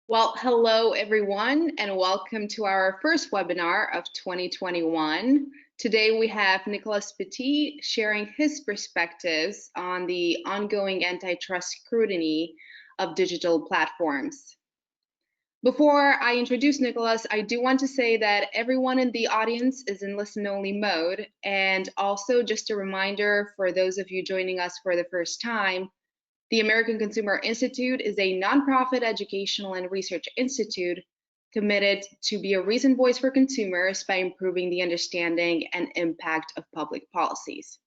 Well, hello everyone, and welcome to our first webinar of 2021. Today we have Nicolas Petit sharing his perspectives on the ongoing antitrust scrutiny of digital platforms. Before I introduce Nicolas, I do want to say that everyone in the audience is in listen-only mode, and also just a reminder for those of you joining us for the first time, the American Consumer Institute is a nonprofit educational and research institute committed to be a reasoned voice for consumers by improving the understanding and impact of public policies.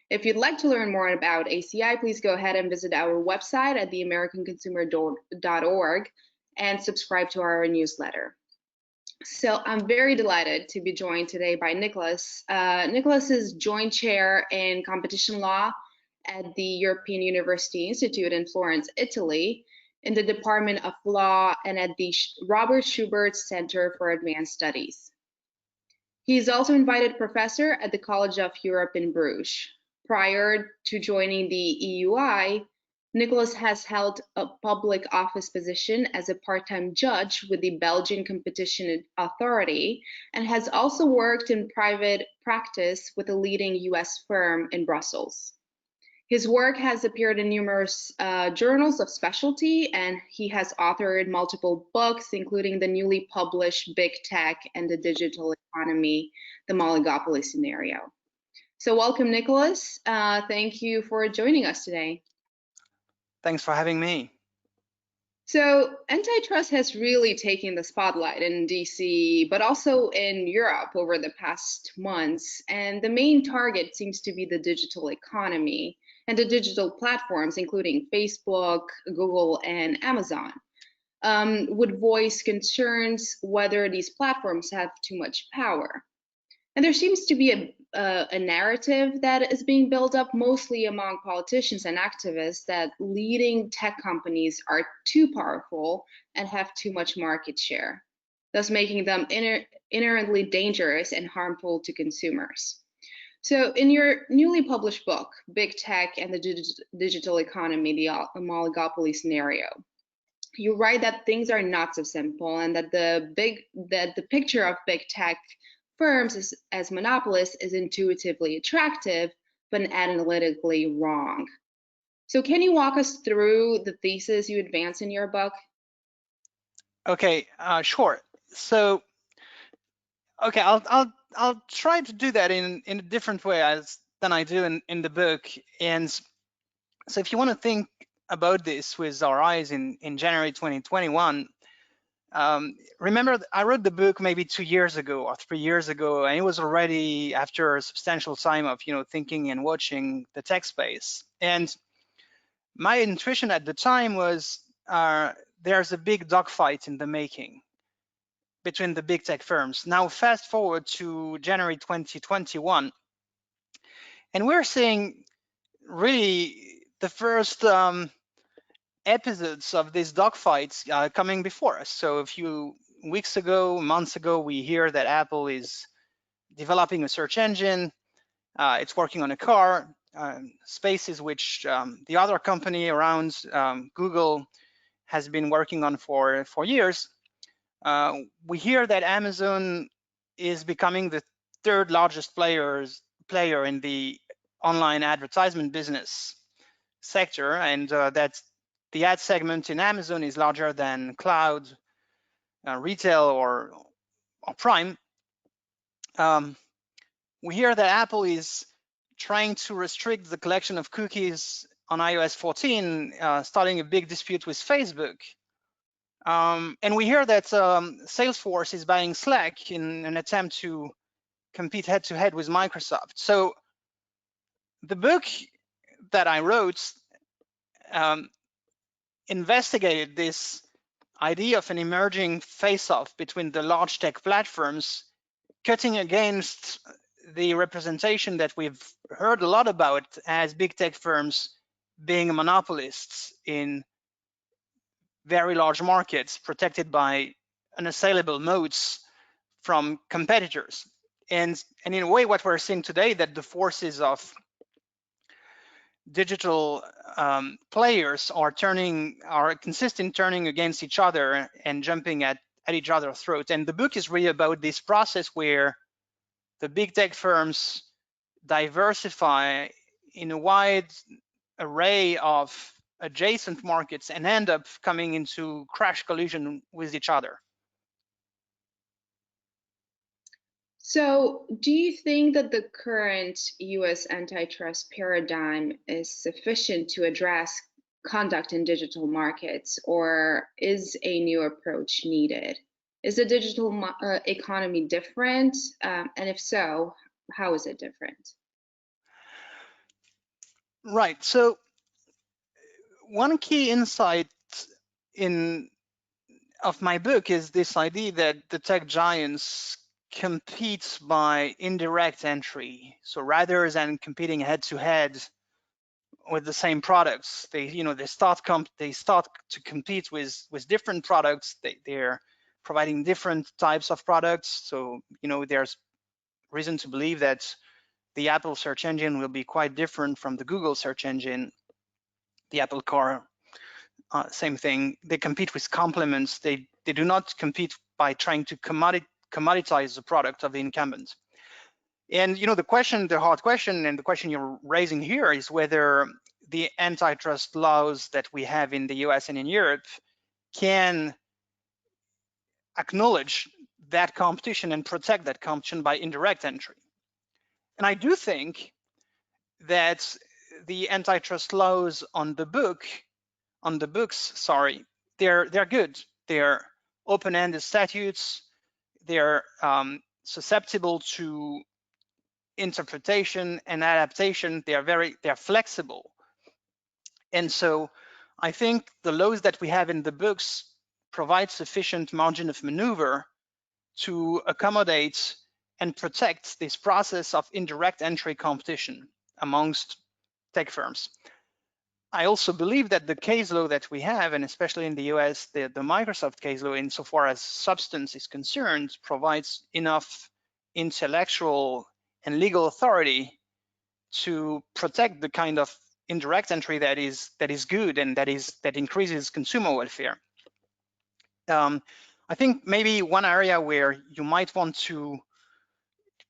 If you'd like to learn more about ACI, please go ahead and visit our website at theamericanconsumer.org and subscribe to our newsletter. So I'm very delighted to be joined today by Nicolas. Nicolas is joint chair in competition law at the European University Institute in Florence, Italy, in the Department of Law and at the Robert Schubert Center for Advanced Studies. He is also invited professor at the College of Europe in Bruges. Prior to joining the EUI, Nicolas has held a public office position as a part-time judge with the Belgian Competition Authority and has also worked in private practice with a leading US firm in Brussels. His work has appeared in numerous journals of specialty, and he has authored multiple books, including the newly published Big Tech and the Digital Economy, the Oligopoly Scenario. So welcome, Nicolas. Thank you for joining us today. Thanks for having me. So antitrust has really taken the spotlight in DC, but also in Europe over the past months. And the main target seems to be the digital economy and the digital platforms, including Facebook, Google, and Amazon, would voice concerns whether these platforms have too much power. And there seems to be a narrative that is being built up mostly among politicians and activists that leading tech companies are too powerful and have too much market share, thus making them inherently dangerous and harmful to consumers. So in your newly published book, Big Tech and the Digital Economy, the Oligopoly Scenario, you write that things are not so simple and that the picture of big tech firms as monopolists is intuitively attractive but analytically wrong. So can you walk us through the thesis you advance in your book? Okay, sure. So, okay, I'll try to do that in a different way than I do in the book. And so, if you want to think about this with our eyes in January 2021, remember I wrote the book maybe 2 years ago or 3 years ago, and it was already after a substantial time of thinking and watching the tech space. And my intuition at the time was there's a big dogfight in the making between the big tech firms. Now, fast forward to January 2021, and we're seeing really the first episodes of these dogfights coming before us. So a few weeks ago, months ago, we hear that Apple is developing a search engine. It's working on a car. Spaces which the other company around Google has been working on for years. We hear that Amazon is becoming the third largest player in the online advertisement business sector, and that the ad segment in Amazon is larger than cloud, retail, or Prime. We hear that Apple is trying to restrict the collection of cookies on iOS 14, starting a big dispute with Facebook. And we hear that Salesforce is buying Slack in an attempt to compete head-to-head with Microsoft. So the book that I wrote investigated this idea of an emerging face-off between the large tech platforms, cutting against the representation that we've heard a lot about as big tech firms being monopolists in very large markets protected by unassailable moats from competitors. And in a way, what we're seeing today, that the forces of digital players are consistent turning against each other and jumping at each other's throats. And the book is really about this process where the big tech firms diversify in a wide array of adjacent markets and end up coming into crash collision with each other. So, do you think that the current US antitrust paradigm is sufficient to address conduct in digital markets, or is a new approach needed? Is the digital economy different? And if so, how is it different? Right. So, one key insight of my book is this idea that the tech giants compete by indirect entry. So rather than competing head to head with the same products, they start to compete with different products. They're providing different types of products. So there's reason to believe that the Apple search engine will be quite different from the Google search engine. The Apple car, same thing. They compete with complements. They do not compete by trying to commoditize the product of the incumbent. And the hard question, and the question you're raising here is whether the antitrust laws that we have in the US and in Europe can acknowledge that competition and protect that competition by indirect entry. And I do think that the antitrust laws on the books, they're good. They're open-ended statutes. They're susceptible to interpretation and adaptation. They're flexible. And so I think the laws that we have in the books provide sufficient margin of maneuver to accommodate and protect this process of indirect entry competition amongst tech firms. I also believe that the case law that we have, and especially in the US, the Microsoft case law, insofar as substance is concerned, provides enough intellectual and legal authority to protect the kind of indirect entry that is good and that increases consumer welfare. I think maybe one area where you might want to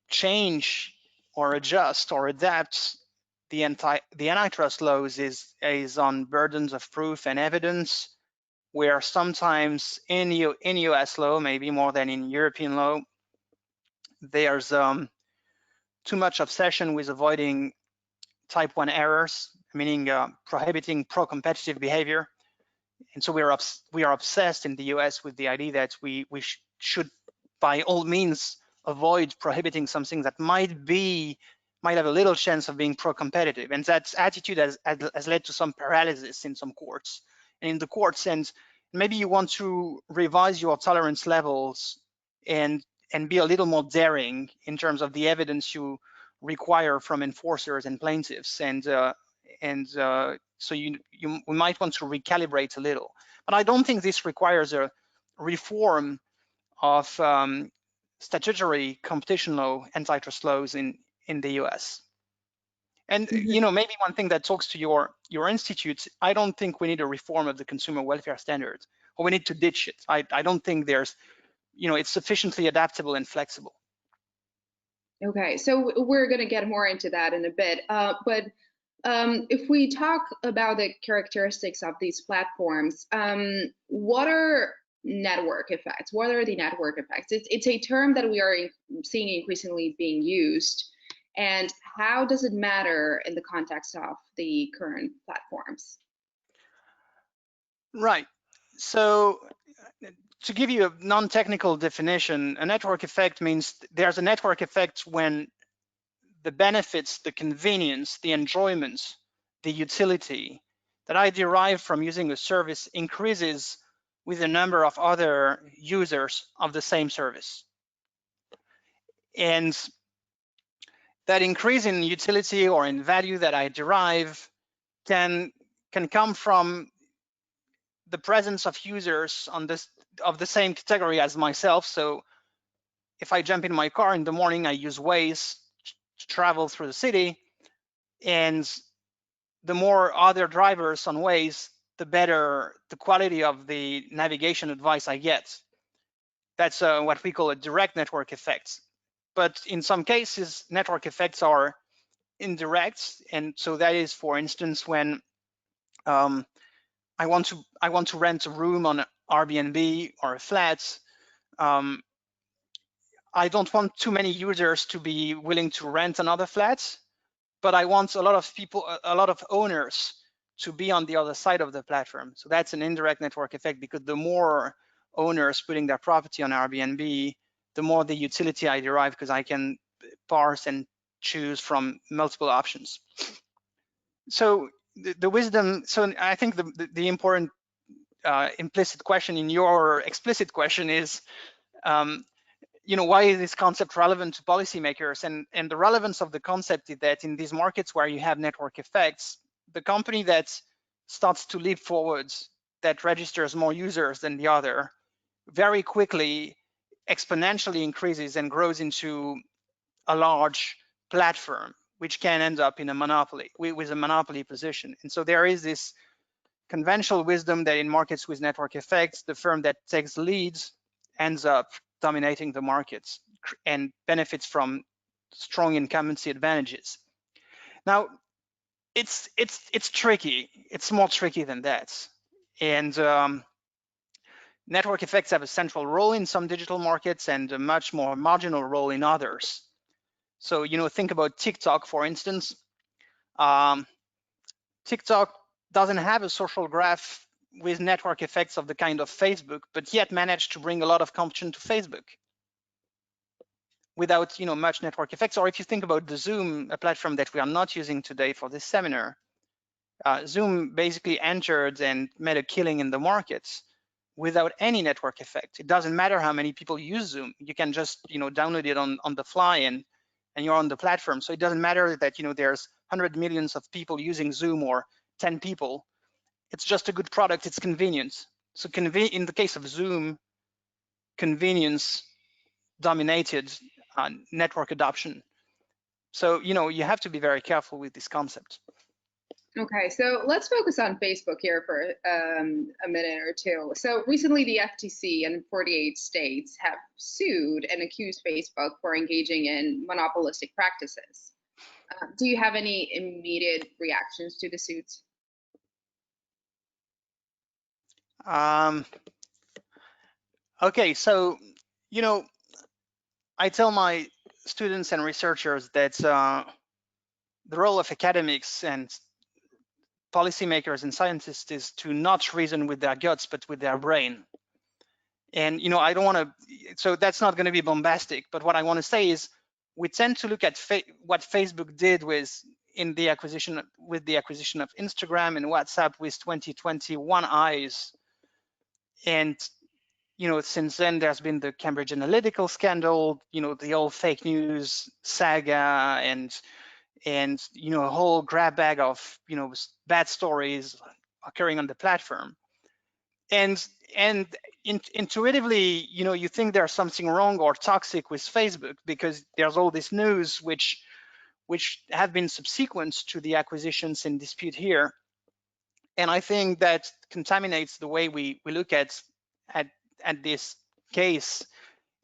change or adjust or adapt the antitrust laws is on burdens of proof and evidence, where sometimes in US law, maybe more than in European law, there's too much obsession with avoiding type 1 errors, meaning prohibiting pro-competitive behavior. And so we are obsessed in the US with the idea that we should by all means avoid prohibiting something that might have a little chance of being pro-competitive. And that attitude has led to some paralysis in some courts. And in the courts, and maybe you want to revise your tolerance levels and be a little more daring in terms of the evidence you require from enforcers and plaintiffs. So you might want to recalibrate a little. But I don't think this requires a reform of statutory competition law, antitrust laws in the US. And maybe one thing that talks to your institute, I don't think we need a reform of the consumer welfare standards, or we need to ditch it. I don't think there's, it's sufficiently adaptable and flexible. Okay, so we're going to get more into that in a bit. But if we talk about the characteristics of these platforms, what are network effects? What are the network effects? It's a term that we are seeing increasingly being used. And how does it matter in the context of the current platforms? Right. So to give you a non-technical definition, a network effect means there's a network effect when the benefits, the convenience, the enjoyment, the utility that I derive from using a service increases with the number of other users of the same service. And that increase in utility or in value that I derive can come from the presence of users of the same category as myself. So if I jump in my car in the morning, I use Waze to travel through the city, and the more other drivers on Waze, the better the quality of the navigation advice I get. That's what we call a direct network effect. But in some cases, network effects are indirect, and so that is, for instance, when I want to rent a room on Airbnb or a flat. I don't want too many users to be willing to rent another flat, but I want a lot of people, a lot of owners to be on the other side of the platform. So that's an indirect network effect, because the more owners putting their property on Airbnb, the more the utility I derive, because I can parse and choose from multiple options. So the wisdom, so I think the important implicit question in your explicit question is, why is this concept relevant to policymakers? And the relevance of the concept is that in these markets where you have network effects, the company that starts to leap forwards, that registers more users than the other, very quickly exponentially increases and grows into a large platform, which can end up in a monopoly, with a monopoly position. And so there is this conventional wisdom that in markets with network effects, the firm that takes leads ends up dominating the markets and benefits from strong incumbency advantages. Now, it's tricky. It's more tricky than that. And network effects have a central role in some digital markets and a much more marginal role in others. So, think about TikTok, for instance. TikTok doesn't have a social graph with network effects of the kind of Facebook, but yet managed to bring a lot of competition to Facebook without much network effects. Or if you think about the Zoom, a platform that we are not using today for this seminar, Zoom basically entered and made a killing in the markets without any network effect. It doesn't matter how many people use Zoom. You can just download it on the fly and you're on the platform. So it doesn't matter that there's 100 millions of people using Zoom or 10 people. It's just a good product. It's convenience. So in the case of Zoom, convenience dominated network adoption. So you have to be very careful with this concept. Okay, so let's focus on Facebook here for a minute or two. So recently, the FTC and 48 states have sued and accused Facebook for engaging in monopolistic practices. Do you have any immediate reactions to the suits? Okay, so I tell my students and researchers that the role of academics and policymakers and scientists is to not reason with their guts, but with their brain. And I don't want to, so that's not going to be bombastic, but what I want to say is we tend to look at what Facebook did with the acquisition of Instagram and WhatsApp with 2021 eyes. And since then there's been the Cambridge Analytica scandal, the old fake news saga, and a whole grab bag of bad stories occurring on the platform. And intuitively, you think there's something wrong or toxic with Facebook because there's all this news which have been subsequent to the acquisitions in dispute here. And I think that contaminates the way we look at this case,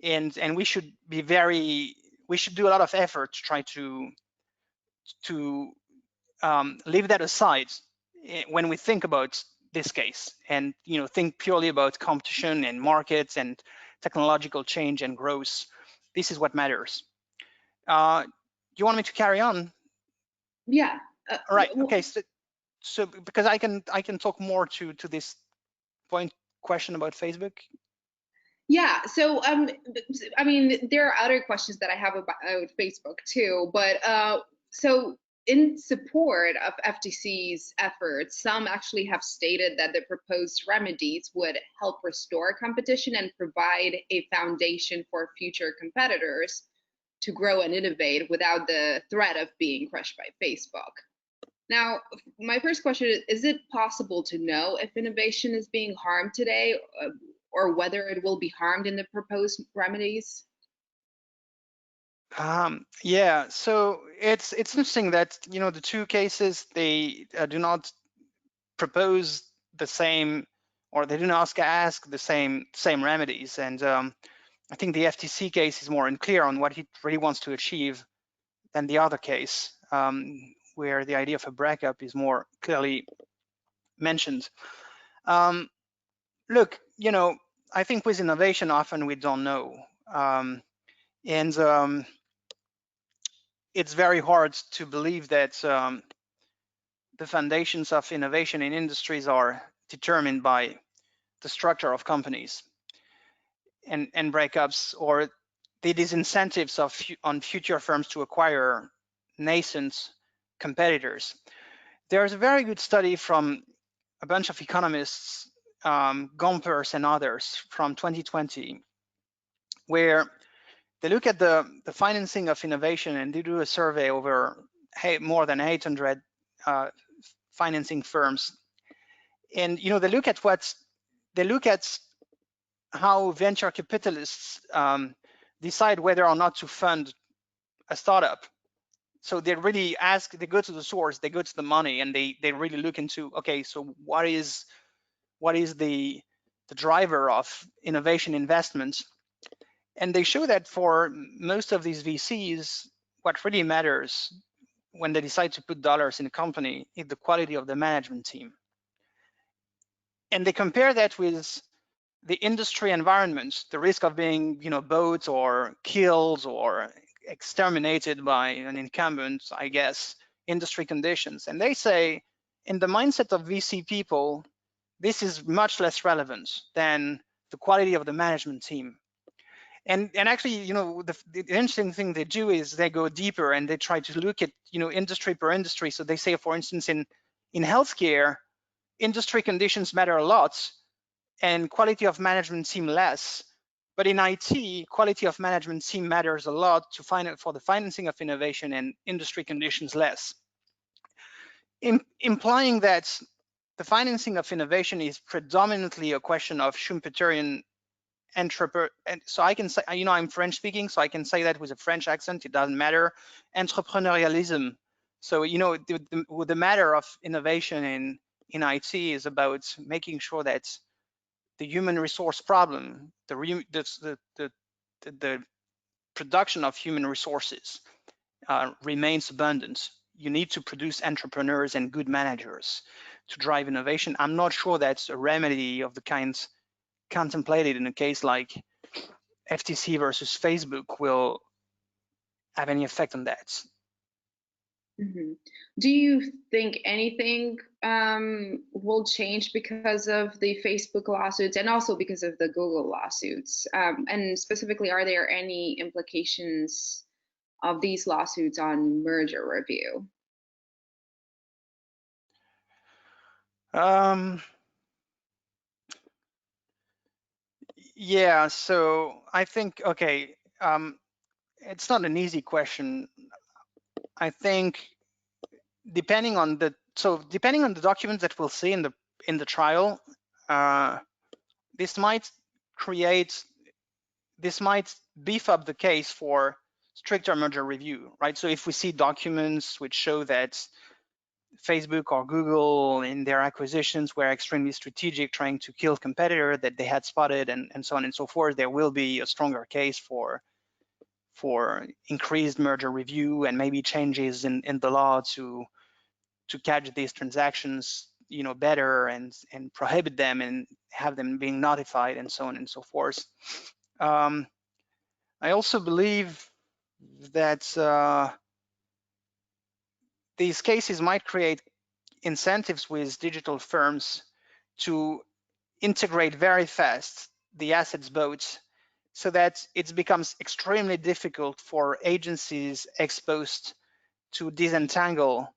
and we should be we should do a lot of effort to try to leave that aside when we think about this case, and think purely about competition and markets and technological change and growth. This is what matters. Do you want me to carry on? Yeah. All right. Okay. So because I can talk more to this question about Facebook. Yeah, so I mean, there are other questions that I have about Facebook too, but so in support of FTC's efforts, some actually have stated that the proposed remedies would help restore competition and provide a foundation for future competitors to grow and innovate without the threat of being crushed by Facebook. Now, my first question is it possible to know if innovation is being harmed today, or whether it will be harmed in the proposed remedies? Yeah, so it's interesting that the two cases, they do not propose the same, or they do not ask the same remedies, and I think the FTC case is more unclear on what it really wants to achieve than the other case, where the idea of a breakup is more clearly mentioned. Look, I think with innovation, often we don't know. And it's very hard to believe that the foundations of innovation in industries are determined by the structure of companies and breakups, or the disincentives on future firms to acquire nascent competitors. There's a very good study from a bunch of economists, Gompers and others, from 2020, where they look at the financing of innovation, and they do a survey over more than 800 financing firms. And they look at how venture capitalists decide whether or not to fund a startup. So they really they go to the source, they go to the money, and they really look into, okay, so what is the driver of innovation investments? And they show that for most of these VCs, what really matters when they decide to put dollars in a company is the quality of the management team. And they compare that with the industry environment, the risk of being, bought or killed or exterminated by an incumbent, I guess, industry conditions. And they say, in the mindset of VC people, this is much less relevant than the quality of the management team. And actually, the interesting thing they do is they go deeper and they try to look at, industry per industry. So they say, for instance, in healthcare, industry conditions matter a lot and quality of management team less. But in IT, quality of management team matters a lot for the financing of innovation, and industry conditions less. Implying that the financing of innovation is predominantly a question of Schumpeterian entrepreneur. And so I can say, I'm French speaking, so I can say that with a French accent, it doesn't matter. Entrepreneurialism. So, the matter of innovation in IT is about making sure that the human resource problem, the production of human resources remains abundant. You need to produce entrepreneurs and good managers to drive innovation. I'm not sure that's a remedy of the kinds contemplated in a case like FTC versus Facebook will have any effect on that. Mhm. Do you think anything will change because of the Facebook lawsuits and also because of the Google lawsuits? And specifically, are there any implications of these lawsuits on merger review? Yeah, so I think, okay, it's not an easy question. I think depending on the documents that we'll see in the trial, this might beef up the case for stricter merger review, right? So if we see documents which show that Facebook or Google in their acquisitions were extremely strategic, trying to kill competitor that they had spotted, and so on and so forth, there will be a stronger case for increased merger review and maybe changes in the law to catch these transactions, better and prohibit them and have them being notified and so on and so forth. I also believe that these cases might create incentives with digital firms to integrate very fast the assets boats so that it becomes extremely difficult for agencies exposed to disentangle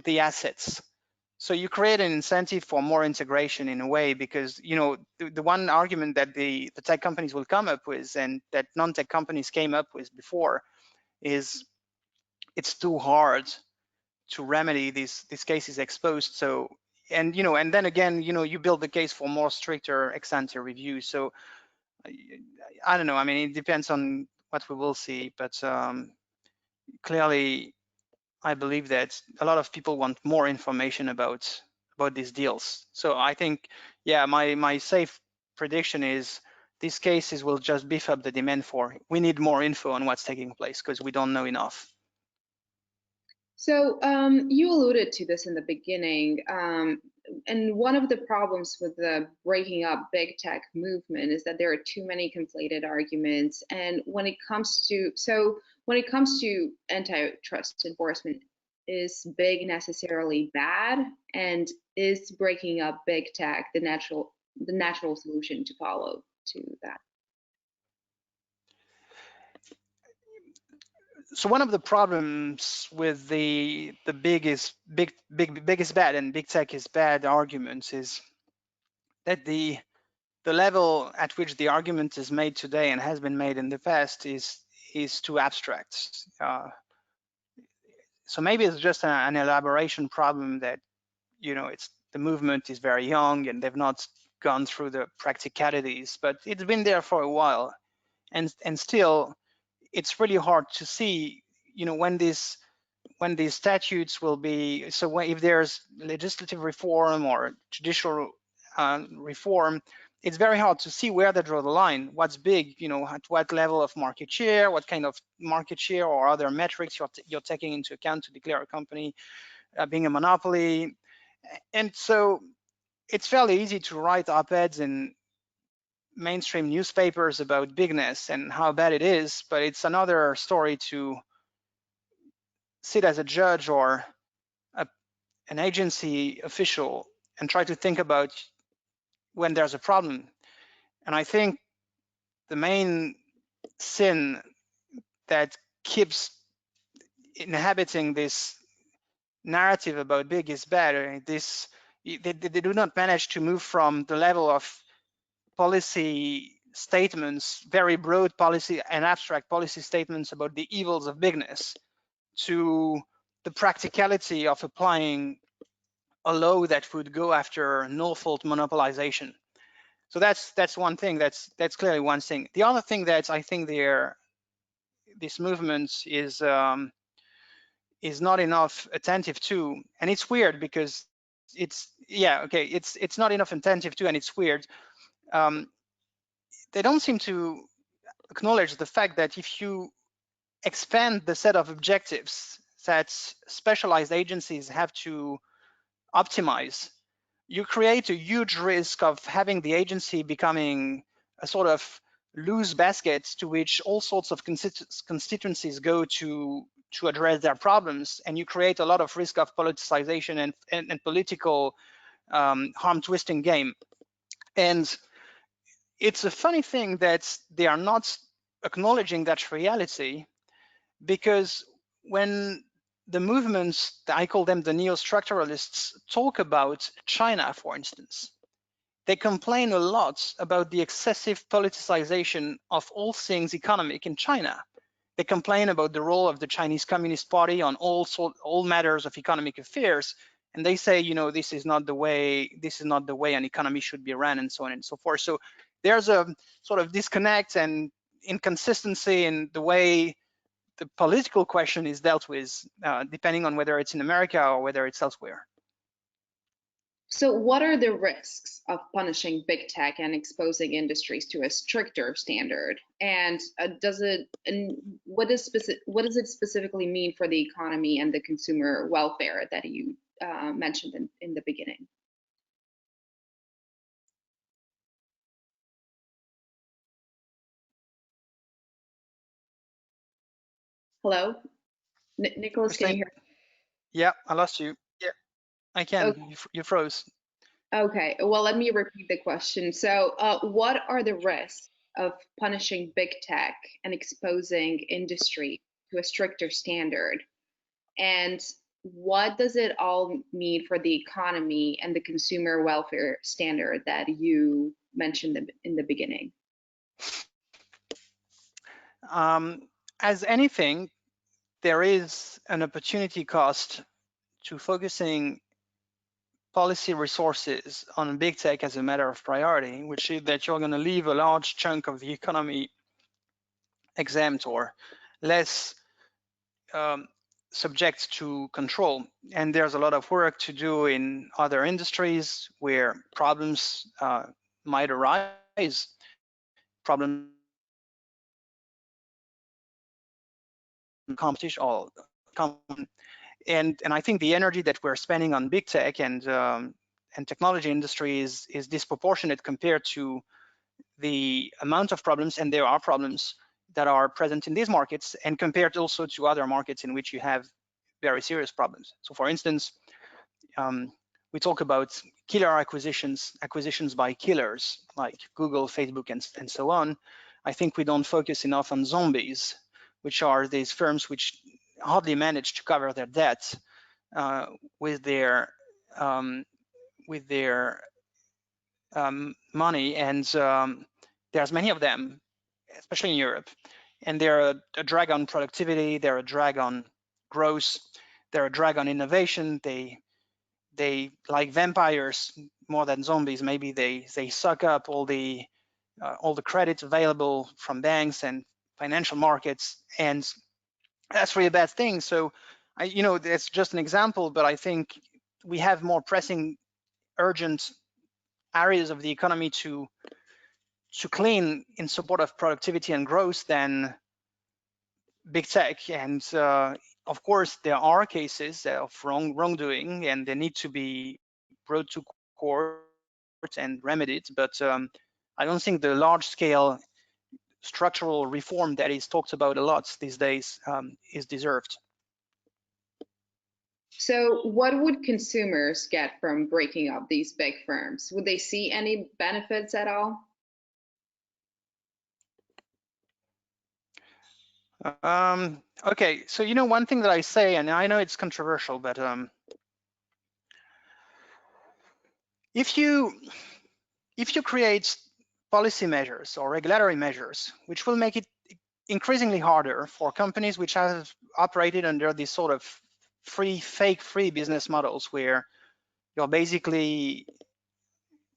the assets. So you create an incentive for more integration in a way, because the one argument that the tech companies will come up with, and that non-tech companies came up with before, is it's too hard to remedy these cases exposed. So and then again, you build the case for more stricter ex ante review. So I don't know. I mean, it depends on what we will see. But clearly, I believe that a lot of people want more information about these deals. So I think, yeah, my safe prediction is these cases will just beef up the demand for. We need more info on what's taking place because we don't know enough. So you alluded to this in the beginning, and one of the problems with the breaking up big tech movement is that there are too many conflated arguments. And when it comes to antitrust enforcement, is big necessarily bad? And is breaking up big tech the natural solution to follow to that? So one of the problems with the biggest bad and big tech is bad arguments is that the level at which the argument is made today and has been made in the past is too abstract. So maybe it's just an elaboration problem that, you know, it's the movement is very young and they've not gone through the practicalities, but it's been there for a while, and still it's really hard to see, you know, when these statutes will be. So if there's legislative reform or judicial reform, it's very hard to see where they draw the line. What's big, you know, at what level of market share, what kind of market share or other metrics you're taking into account to declare a company being a monopoly. And so it's fairly easy to write op-eds in mainstream newspapers about bigness and how bad it is, but it's another story to sit as a judge or an agency official and try to think about when there's a problem. And I think the main sin that keeps inhabiting this narrative about big is bad, they do not manage to move from the level of policy statements, very broad policy and abstract policy statements about the evils of bigness, to the practicality of applying a law that would go after no-fault monopolization. So that's one thing. That's clearly one thing. The other thing that I think this movement is not enough attentive to, and it's weird because it's not enough attentive to, and it's weird. They don't seem to acknowledge the fact that if you expand the set of objectives that specialized agencies have to optimize, you create a huge risk of having the agency becoming a sort of loose basket to which all sorts of constituencies go to address their problems, and you create a lot of risk of politicization and political harm twisting game. And it's a funny thing that they are not acknowledging that reality, because when the movements, I call them the neo-structuralists, talk about China, for instance, they complain a lot about the excessive politicization of all things economic in China. They complain about the role of the Chinese Communist Party on all matters of economic affairs, and they say, you know, this is not the way an economy should be run, and so on and so forth. So there's a sort of disconnect and inconsistency in the way the political question is dealt with, depending on whether it's in America or whether it's elsewhere. So what are the risks of punishing big tech and exposing industries to a stricter standard? And what does it specifically mean for the economy and the consumer welfare that you mentioned in the beginning? Hello? Nicholas, can you hear me? Yeah, I lost you. Yeah, I can. Okay. You froze. Okay, well, let me repeat the question. So, what are the risks of punishing big tech and exposing industry to a stricter standard? And what does it all mean for the economy and the consumer welfare standard that you mentioned in the beginning? As anything, there is an opportunity cost to focusing policy resources on big tech as a matter of priority, which is that you're going to leave a large chunk of the economy exempt or less subject to control. And there's a lot of work to do in other industries where problems might arise, problems competition or and I think the energy that we're spending on big tech and technology industry is disproportionate compared to the amount of problems, and there are problems that are present in these markets, and compared also to other markets in which you have very serious problems. So for instance, we talk about killer acquisitions by killers like Google, Facebook, and so on. I think we don't focus enough on zombies, which are these firms which hardly manage to cover their debt with their money, and there's many of them, especially in Europe, and they're a drag on productivity, they're a drag on growth, they're a drag on innovation. They like vampires more than zombies. Maybe they suck up all the credit available from banks and financial markets, and that's really a bad thing. So, that's just an example, but I think we have more pressing, urgent areas of the economy to clean in support of productivity and growth than big tech. And of course, there are cases of wrongdoing, and they need to be brought to court and remedied. But I don't think the large-scale structural reform that is talked about a lot these days is deserved. So what would consumers get from breaking up these big firms? Would they see any benefits at all? Okay, so one thing that I say, and I know it's controversial, but if you create policy measures or regulatory measures which will make it increasingly harder for companies which have operated under these sort of fake free business models where you're basically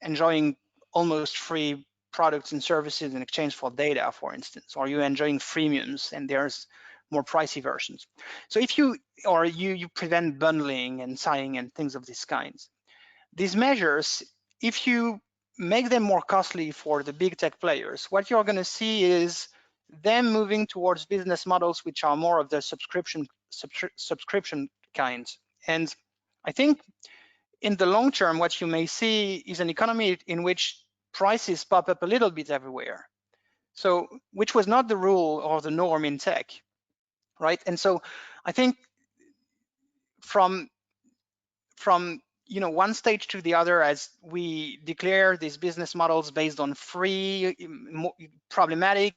enjoying almost free products and services in exchange for data, for instance, or you're enjoying freemiums and there's more pricey versions. So if you prevent bundling and sighing and things of this kind, these measures, if you make them more costly for the big tech players, what you're going to see is them moving towards business models which are more of the subscription kind. And I think in the long term, what you may see is an economy in which prices pop up a little bit everywhere. So, which was not the rule or the norm in tech, right? And so I think from one stage to the other, as we declare these business models based on free, problematic,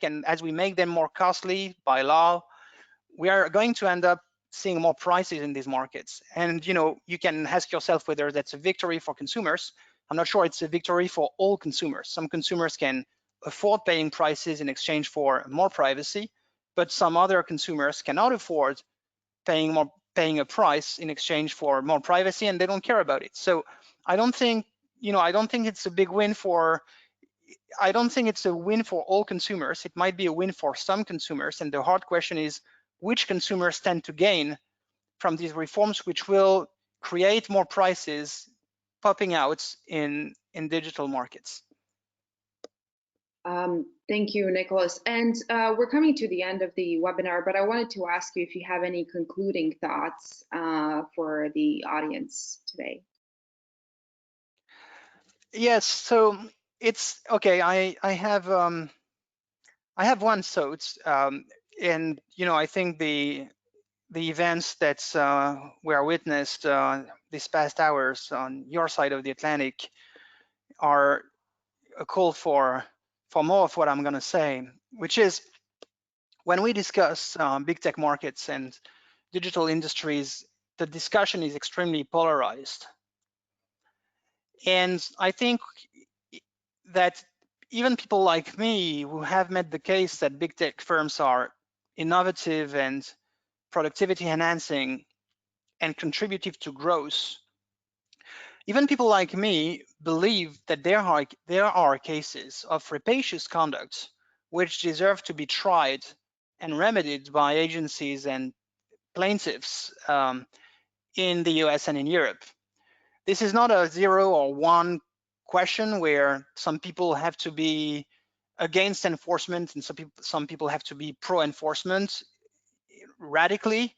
and as we make them more costly by law, we are going to end up seeing more prices in these markets. And you can ask yourself whether that's a victory for consumers. I'm not sure it's a victory for all consumers. Some consumers can afford paying prices in exchange for more privacy, but some other consumers cannot afford paying a price in exchange for more privacy, and they don't care about it. So I don't think it's a big win for I don't think it's a win for all consumers. It might be a win for some consumers, and the hard question is which consumers tend to gain from these reforms, which will create more prices popping out in digital markets. Thank you, Nicolas. And we're coming to the end of the webinar, but I wanted to ask you if you have any concluding thoughts for the audience today. Yes, so it's okay. I have one thought, and I think the events that were witnessed these past hours on your side of the Atlantic are a call for more of what I'm going to say, which is when we discuss big tech markets and digital industries, the discussion is extremely polarized. And I think that even people like me who have made the case that big tech firms are innovative and productivity enhancing and contributive to growth, even people like me believe that there are cases of rapacious conduct which deserve to be tried and remedied by agencies and plaintiffs in the US and in Europe. This is not a 0 or 1 question where some people have to be against enforcement and some people have to be pro-enforcement radically.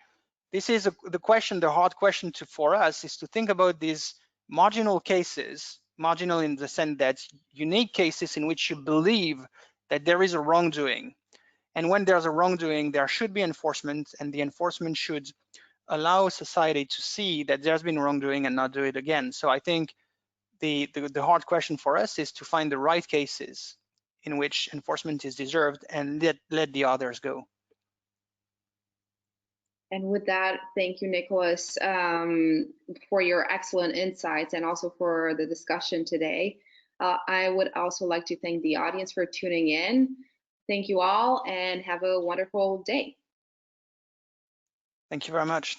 This is the question, the hard question for us is to think about these marginal cases, marginal in the sense that unique cases in which you believe that there is a wrongdoing. And when there's a wrongdoing, there should be enforcement, and the enforcement should allow society to see that there's been wrongdoing and not do it again. So I think the hard question for us is to find the right cases in which enforcement is deserved and let the others go. And with that, thank you, Nicolas, for your excellent insights and also for the discussion today. I would also like to thank the audience for tuning in. Thank you all and have a wonderful day. Thank you very much.